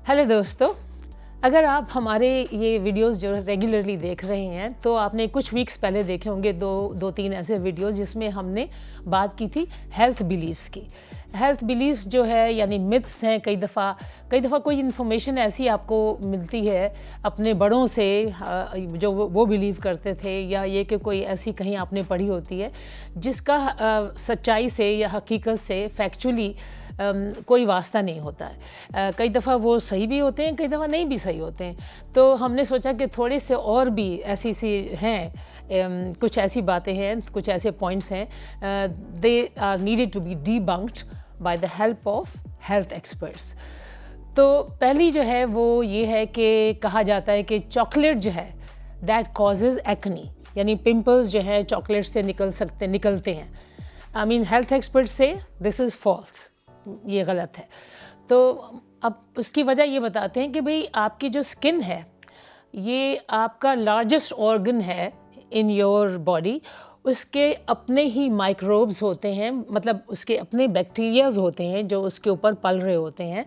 Hello दोस्तों, अगर आप हमारे ये वीडियोस जो रेगुलरली देख रहे हैं तो आपने कुछ वीक्स पहले देखे होंगे दो तीन ऐसे वीडियोस जिसमें हमने बात की थी हेल्थ बिलीफ्स की। हेल्थ बिलीफ्स जो है यानी मिथ्स हैं। कई दफ़ा कोई इन्फॉर्मेशन ऐसी आपको मिलती है अपने बड़ों से जो वो बिलीव करते थे, या ये कि कोई ऐसी कहीं आपने पढ़ी होती है जिसका सच्चाई से या हकीकत से फैक्चुअली कोई वास्ता नहीं होता है। कई दफ़ा वो सही भी होते हैं, कई दफ़ा नहीं भी सही होते हैं। तो हमने सोचा कि थोड़े से और भी ऐसी सी हैं, कुछ ऐसी बातें हैं, कुछ ऐसे पॉइंट्स हैं, they are needed to be debunked by the help of health experts. तो पहली जो है वो ये है कि कहा जाता है कि चॉकलेट जो है दैट कॉजेज़ एक्नी, यानी पिंपल्स जो है चॉकलेट से निकलते हैं। आई मीन हेल्थ एक्सपर्ट्स से दिस इज़ फॉल्स, ये गलत है। तो अब उसकी वजह ये बताते हैं कि भाई आपकी जो स्किन है ये आपका लार्जेस्ट ऑर्गन है इन योर बॉडी। उसके अपने ही माइक्रोब्स होते हैं, मतलब उसके अपने बैक्टीरियाज होते हैं जो उसके ऊपर पल रहे होते हैं।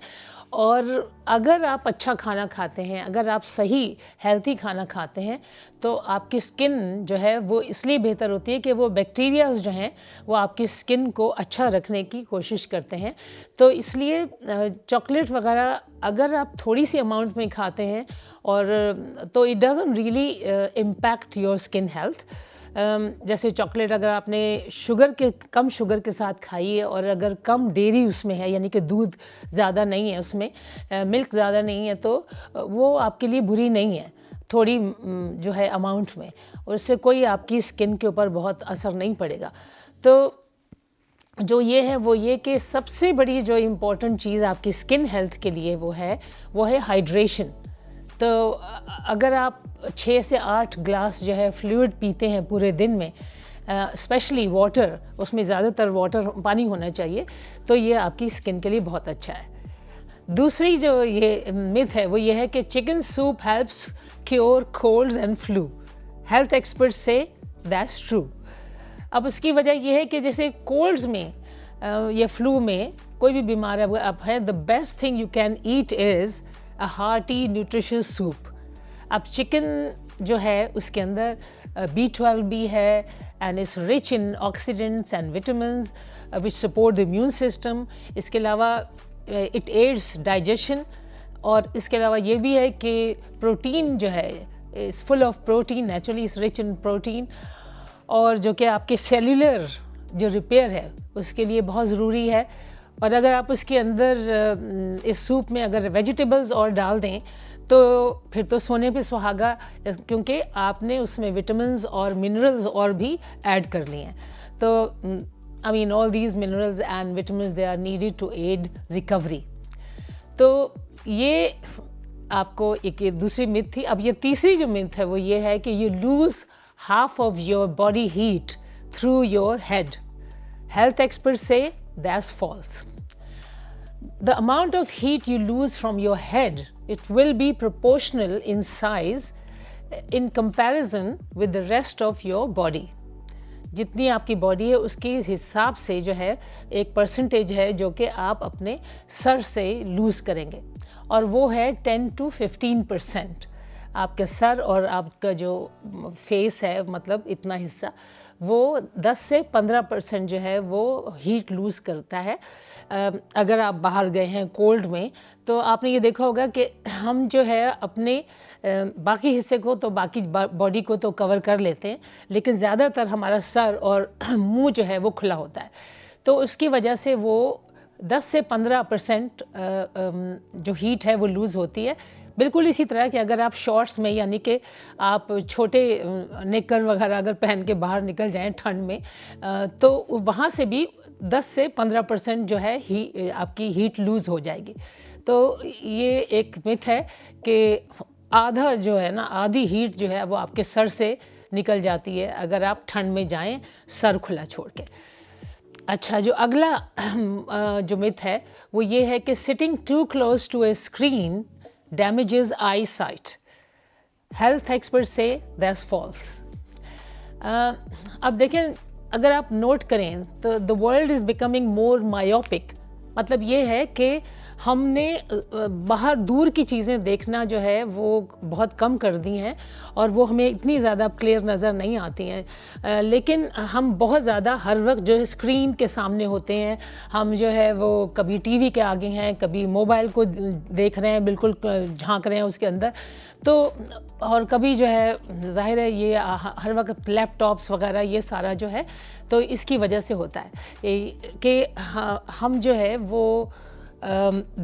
और अगर आप अच्छा खाना खाते हैं, अगर आप सही हेल्थी खाना खाते हैं, तो आपकी स्किन जो है वो इसलिए बेहतर होती है कि वो बैक्टीरियाज जो हैं वो आपकी स्किन को अच्छा रखने की कोशिश करते हैं। तो इसलिए चॉकलेट वगैरह अगर आप थोड़ी सी अमाउंट में खाते हैं और तो it doesn't really impact your skin health. जैसे चॉकलेट अगर आपने कम शुगर के साथ खाई है और अगर कम डेयरी उसमें है, यानी कि दूध ज़्यादा नहीं है उसमें, मिल्क ज़्यादा नहीं है, तो वो आपके लिए बुरी नहीं है थोड़ी जो है अमाउंट में, और उससे कोई आपकी स्किन के ऊपर बहुत असर नहीं पड़ेगा। तो जो ये है वो ये कि सबसे बड़ी जो इम्पोर्टेंट चीज़ आपकी स्किन हेल्थ के लिए वो है हाइड्रेशन। तो अगर आप 6 से 8 ग्लास जो है फ्लूइड पीते हैं पूरे दिन में, स्पेशली वाटर, उसमें ज़्यादातर पानी होना चाहिए, तो ये आपकी स्किन के लिए बहुत अच्छा है। दूसरी जो ये मिथ है वो ये है कि chicken soup helps cure colds and flu. Health experts से दैट्स ट्रू। अब उसकी वजह ये है कि जैसे कोल्ड्स में या फ्लू में कोई भी बीमार है, the best thing you can eat is a hearty nutritious soup. अब चिकन जो है उसके अंदर B12 भी है and is rich in oxidants and vitamins which support the immune system. इसके अलावा इट एड्स डाइजेशन, और इसके अलावा ये भी है कि प्रोटीन जो है is full of protein, naturally is rich in protein, और जो कि आपके सेल्यूलर जो रिपेयर है उसके लिए बहुत ज़रूरी है। और अगर आप उसके अंदर इस सूप में अगर वेजिटेबल्स और डाल दें तो फिर तो सोने पे सुहागा, क्योंकि आपने उसमें विटामिन्स और मिनरल्स और भी ऐड कर लिए हैं। तो I mean all these minerals and vitamins they are needed to aid recovery. तो ये आपको एक दूसरी मिथ थी। अब ये तीसरी जो मिथ है वो ये है कि you lose half of your body heat through your head. Health experts say that's false. The amount of heat you lose from your head, it will be proportional in size in comparison with the rest of your body. जितनी आपकी body है उसके हिसाब से जो है एक percentage है जो कि आप अपने सर से लूज़ करेंगे, और वो है 10 to 15%। आपके सर और आपका जो फेस है, मतलब इतना हिस्सा, वो 10 से 15% जो है वो हीट लूज़ करता है। अगर आप बाहर गए हैं कोल्ड में तो आपने ये देखा होगा कि हम जो है अपने बाकी हिस्से को तो बाकी बॉडी को तो कवर कर लेते हैं, लेकिन ज़्यादातर हमारा सर और मुंह जो है वो खुला होता है। तो उसकी वजह से वो 10 से 15% जो हीट है वो लूज़ होती है। बिल्कुल इसी तरह कि अगर आप शॉर्ट्स में, यानी कि आप छोटे निकर वगैरह अगर पहन के बाहर निकल जाएं ठंड में, तो वहाँ से भी 10 से 15% जो है आपकी हीट लूज़ हो जाएगी। तो ये एक मिथ है कि आधा जो है ना, आधी हीट जो है वो आपके सर से निकल जाती है अगर आप ठंड में जाएं सर खुला छोड़ के। अच्छा, जो अगला जो मिथ है वो ये है कि sitting too close to a screen damages eyesight. Health experts say that's false. अब देखें, अगर आप नोट करें तो the world is becoming more myopic। मतलब ये है कि ہم نے باہر دور کی چیزیں دیکھنا جو ہے وہ بہت کم کر دی ہیں اور وہ ہمیں اتنی زیادہ کلیئر نظر نہیں آتی ہیں، لیکن ہم بہت زیادہ ہر وقت جو ہے اسکرین کے سامنے ہوتے ہیں، ہم جو ہے وہ کبھی ٹی وی کے آگے ہیں، کبھی موبائل کو دیکھ رہے ہیں، بالکل جھانک رہے ہیں اس کے اندر، تو اور کبھی جو ہے ظاہر ہے یہ ہر وقت لیپ ٹاپس وغیرہ یہ سارا جو ہے تو اس کی وجہ سے ہوتا ہے کہ ہم جو ہے وہ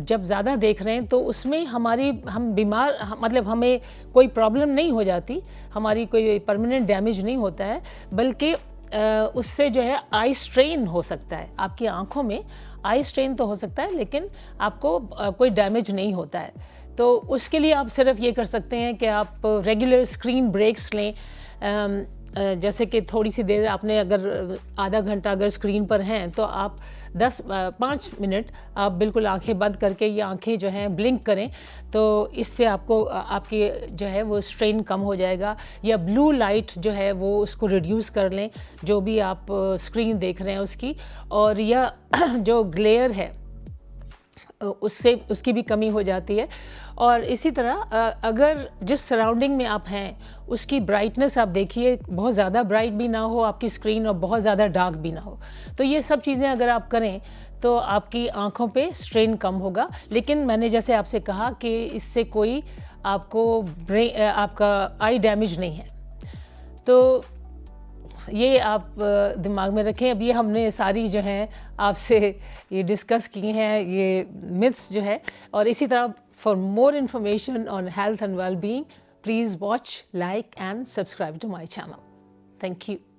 جب زیادہ دیکھ رہے ہیں تو اس میں ہم بیمار، مطلب ہمیں کوئی پرابلم نہیں ہو جاتی، ہماری کوئی پرماننٹ ڈیمیج نہیں ہوتا ہے، بلکہ اس سے جو ہے آئی سٹرین ہو سکتا ہے، آپ کی آنکھوں میں آئی سٹرین تو ہو سکتا ہے لیکن آپ کو کوئی ڈیمیج نہیں ہوتا ہے۔ تو اس کے لیے آپ صرف یہ کر سکتے ہیں کہ آپ ریگولر اسکرین بریکس لیں، جیسے کہ تھوڑی سی دیر آپ نے اگر آدھا گھنٹہ اگر اسکرین پر ہیں تو آپ 5 منٹ آپ بالکل آنکھیں بند کر کے یہ آنکھیں جو ہیں بلنک کریں، تو اس سے آپ کی جو ہے وہ اسٹرین کم ہو جائے گا، یا بلو لائٹ جو ہے وہ اس کو ریڈیوس کر لیں جو بھی آپ اسکرین دیکھ رہے ہیں اس کی، اور یا جو گلیئر ہے اس کی بھی کمی ہو جاتی ہے۔ اور اسی طرح اگر جس سراؤنڈنگ میں آپ ہیں اس کی برائٹنس آپ دیکھیے، بہت زیادہ برائٹ بھی نہ ہو آپ کی اسکرین اور بہت زیادہ ڈارک بھی نہ ہو، تو یہ سب چیزیں اگر آپ کریں تو آپ کی آنکھوں پہ اسٹرین کم ہوگا۔ لیکن میں نے جیسے آپ سے کہا کہ اس سے کوئی آپ کا آئی ڈیمیج نہیں ہے، تو یہ آپ دماغ میں رکھیں۔ اب یہ ہم نے ساری جو ہیں آپ سے یہ ڈسکس کی ہیں یہ myths جو ہے، اور اسی طرح for more information on health and well-being, please watch, like and subscribe to my channel. Thank you.